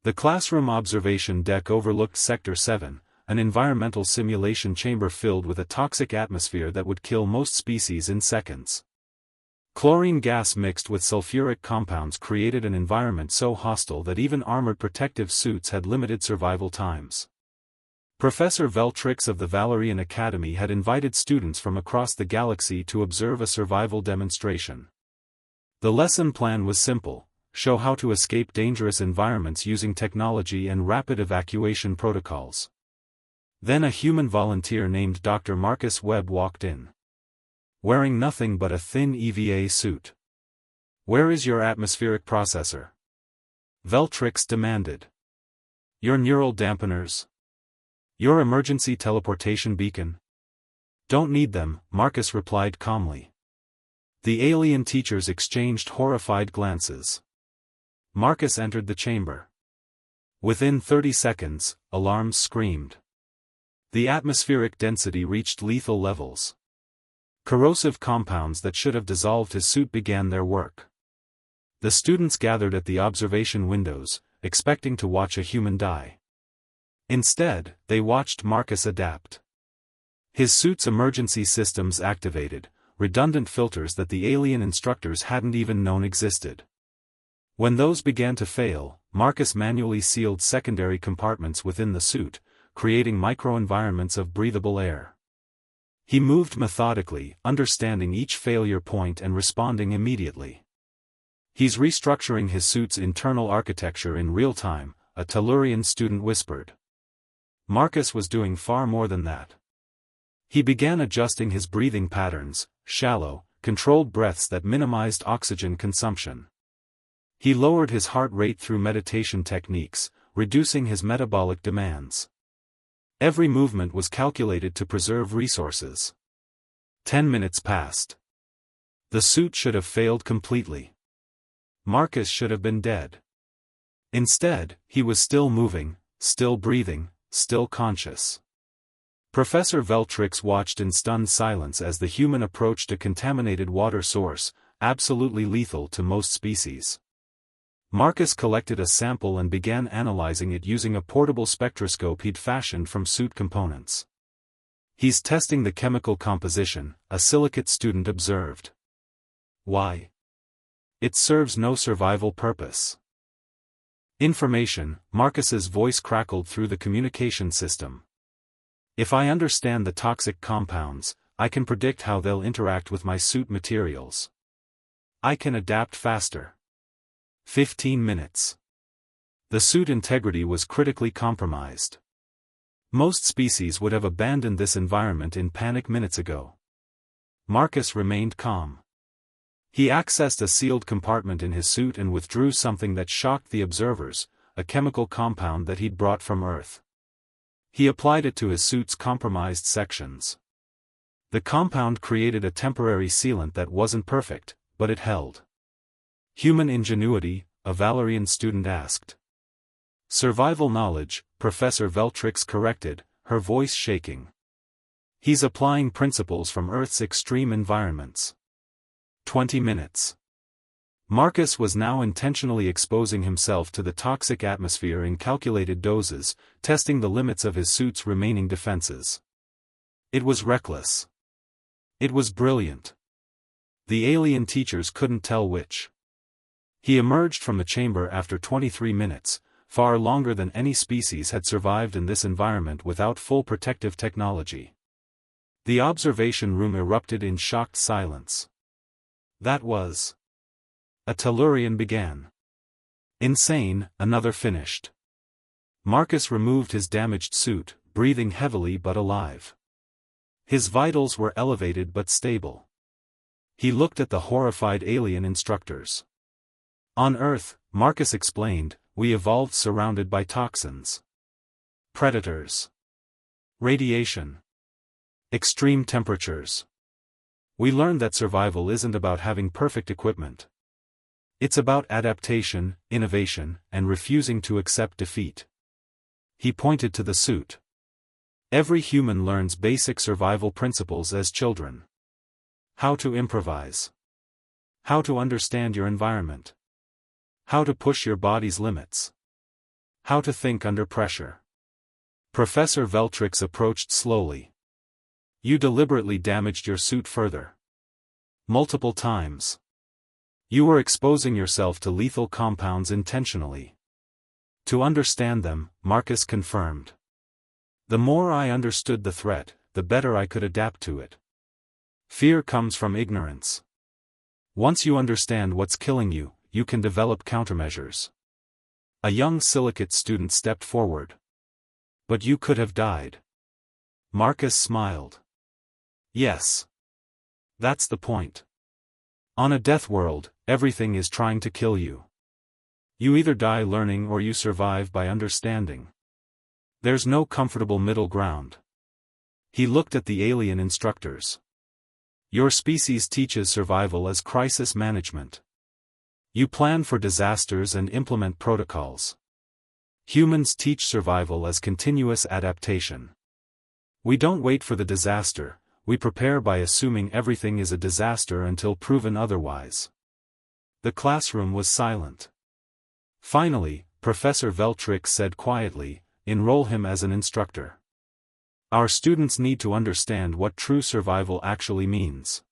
The classroom observation deck overlooked Sector 7, an environmental simulation chamber filled with a toxic atmosphere that would kill most species in seconds. Chlorine gas mixed with sulfuric compounds created an environment so hostile that even armored protective suits had limited survival times. Professor Veltrix of the Valerian Academy had invited students from across the galaxy to observe a survival demonstration. The lesson plan was simple: show how to escape dangerous environments using technology and rapid evacuation protocols. Then a human volunteer named Dr. Marcus Webb walked in. Wearing nothing but a thin EVA suit. "Where is your atmospheric processor?" Veltrix demanded. "Your neural dampeners? Your emergency teleportation beacon?" "Don't need them," Marcus replied calmly. The alien teachers exchanged horrified glances. Marcus entered the chamber. Within 30 seconds, alarms screamed. The atmospheric density reached lethal levels. Corrosive compounds that should have dissolved his suit began their work. The students gathered at the observation windows, expecting to watch a human die. Instead, they watched Marcus adapt. His suit's emergency systems activated, redundant filters that the alien instructors hadn't even known existed. When those began to fail, Marcus manually sealed secondary compartments within the suit, creating microenvironments of breathable air. He moved methodically, understanding each failure point and responding immediately. "He's restructuring his suit's internal architecture in real time," a Tellurian student whispered. Marcus was doing far more than that. He began adjusting his breathing patterns, shallow, controlled breaths that minimized oxygen consumption. He lowered his heart rate through meditation techniques, reducing his metabolic demands. Every movement was calculated to preserve resources. 10 minutes passed. The suit should have failed completely. Marcus should have been dead. Instead, he was still moving, still breathing, still conscious. Professor Veltrix watched in stunned silence as the human approached a contaminated water source, absolutely lethal to most species. Marcus collected a sample and began analyzing it using a portable spectroscope he'd fashioned from suit components. "He's testing the chemical composition," a silicate student observed. "Why?" "It serves no survival purpose." "Information," Marcus's voice crackled through the communication system. "If I understand the toxic compounds, I can predict how they'll interact with my suit materials. I can adapt faster." 15 minutes. The suit integrity was critically compromised. Most species would have abandoned this environment in panic minutes ago. Marcus remained calm. He accessed a sealed compartment in his suit and withdrew something that shocked the observers, a chemical compound that he'd brought from Earth. He applied it to his suit's compromised sections. The compound created a temporary sealant that wasn't perfect, but it held. "Human ingenuity?" a Valerian student asked. "Survival knowledge," Professor Veltrix corrected, her voice shaking. "He's applying principles from Earth's extreme environments." 20 minutes. Marcus was now intentionally exposing himself to the toxic atmosphere in calculated doses, testing the limits of his suit's remaining defenses. It was reckless. It was brilliant. The alien teachers couldn't tell which. He emerged from the chamber after 23 minutes, far longer than any species had survived in this environment without full protective technology. The observation room erupted in shocked silence. "That was..." a Tellurian began. "Insane," another finished. Marcus removed his damaged suit, breathing heavily but alive. His vitals were elevated but stable. He looked at the horrified alien instructors. "On Earth," Marcus explained, "we evolved surrounded by toxins. Predators. Radiation. Extreme temperatures. We learned that survival isn't about having perfect equipment. It's about adaptation, innovation, and refusing to accept defeat." He pointed to the suit. "Every human learns basic survival principles as children. How to improvise. How to understand your environment. How to push your body's limits. How to think under pressure. Professor Veltrix approached slowly. You deliberately damaged your suit further. Multiple times. You were exposing yourself to lethal compounds intentionally. To understand them, Marcus confirmed. The more I understood the threat, the better I could adapt to it. Fear comes from ignorance. Once you understand what's killing you, you can develop countermeasures. A young silicate student stepped forward. But you could have died. Marcus smiled. Yes. That's the point. On a death world, everything is trying to kill you. You either die learning or you survive by understanding. There's no comfortable middle ground. He looked at the alien instructors. Your species teaches survival as crisis management. You plan for disasters and implement protocols. Humans teach survival as continuous adaptation. We don't wait for the disaster, we prepare by assuming everything is a disaster until proven otherwise. The classroom was silent. Finally, Professor Veltrix said quietly, enroll him as an instructor. Our students need to understand what true survival actually means.